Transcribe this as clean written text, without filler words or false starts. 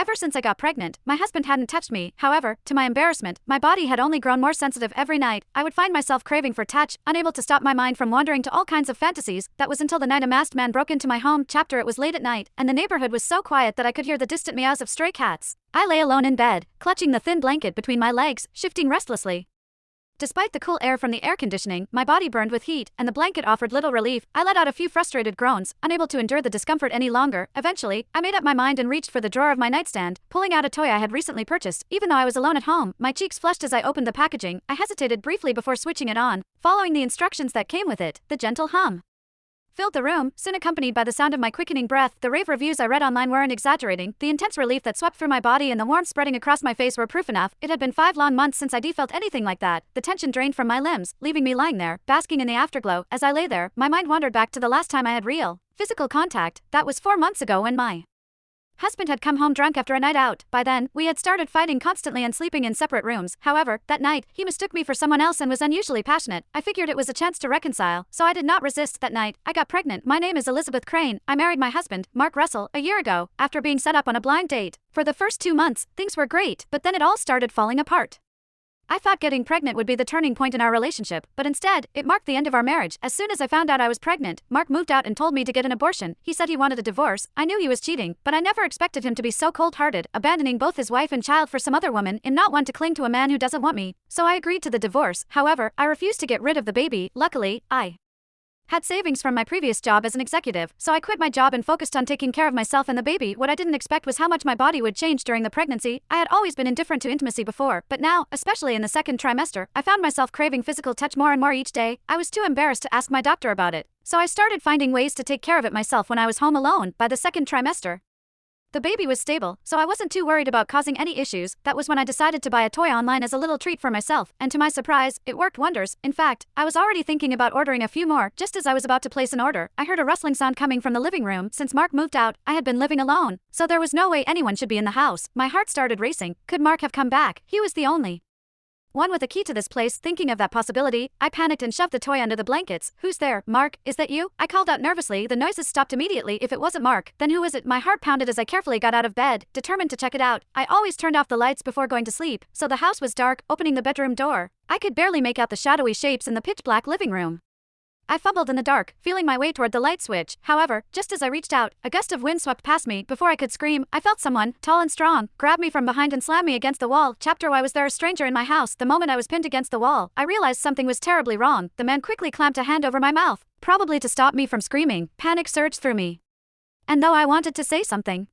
Ever since I got pregnant, my husband hadn't touched me. However, to my embarrassment, my body had only grown more sensitive every night. I would find myself craving for touch, unable to stop my mind from wandering to all kinds of fantasies. That was until the night a masked man broke into my home. Chapter It was late at night, and the neighborhood was so quiet that I could hear the distant meows of stray cats. I lay alone in bed, clutching the thin blanket between my legs, shifting restlessly. Despite the cool air from the air conditioning, my body burned with heat, and the blanket offered little relief. I let out a few frustrated groans, unable to endure the discomfort any longer. Eventually, I made up my mind and reached for the drawer of my nightstand, pulling out a toy I had recently purchased. Even though I was alone at home, my cheeks flushed as I opened the packaging. I hesitated briefly before switching it on, following the instructions that came with it. The gentle hum filled the room, soon accompanied by the sound of my quickening breath. The rave reviews I read online weren't exaggerating. The intense relief that swept through my body and the warmth spreading across my face were proof enough. It had been 5 long months since I'd felt anything like that. The tension drained from my limbs, leaving me lying there, basking in the afterglow. As I lay there, my mind wandered back to the last time I had real, physical contact. That was 4 months ago when my husband had come home drunk after a night out. By then, we had started fighting constantly and sleeping in separate rooms. However, that night, he mistook me for someone else and was unusually passionate. I figured it was a chance to reconcile, so I did not resist. That night, I got pregnant. My name is Elizabeth Crane. I married my husband, Mark Russell, a year ago, after being set up on a blind date. For the first 2 months, things were great, but then it all started falling apart. I thought getting pregnant would be the turning point in our relationship, but instead, it marked the end of our marriage. As soon as I found out I was pregnant, Mark moved out and told me to get an abortion. He said he wanted a divorce. I knew he was cheating, but I never expected him to be so cold-hearted, abandoning both his wife and child for some other woman and not want to cling to a man who doesn't want me. So I agreed to the divorce. However, I refused to get rid of the baby. Luckily, I had savings from my previous job as an executive, so I quit my job and focused on taking care of myself and the baby. What I didn't expect was how much my body would change during the pregnancy. I had always been indifferent to intimacy before, but now, especially in the second trimester, I found myself craving physical touch more and more each day. I was too embarrassed to ask my doctor about it, so I started finding ways to take care of it myself when I was home alone. By the second trimester, the baby was stable, so I wasn't too worried about causing any issues. That was when I decided to buy a toy online as a little treat for myself, and to my surprise, it worked wonders. In fact, I was already thinking about ordering a few more. Just as I was about to place an order, I heard a rustling sound coming from the living room. Since Mark moved out, I had been living alone, so there was no way anyone should be in the house. My heart started racing. Could Mark have come back? He was the only one with a key to this place. Thinking of that possibility, I panicked and shoved the toy under the blankets. Who's there? Mark, is that you? I called out nervously. The noises stopped immediately. If it wasn't Mark, then who is it? My heart pounded as I carefully got out of bed, determined to check it out. I always turned off the lights before going to sleep, so the house was dark. Opening the bedroom door, I could barely make out the shadowy shapes in the pitch-black living room. I fumbled in the dark, feeling my way toward the light switch. However, just as I reached out, a gust of wind swept past me. Before I could scream, I felt someone, tall and strong, grab me from behind and slam me against the wall. Chapter Why was there a stranger in my house? The moment I was pinned against the wall, I realized something was terribly wrong. The man quickly clamped a hand over my mouth, probably to stop me from screaming. Panic surged through me, and though I wanted to say something,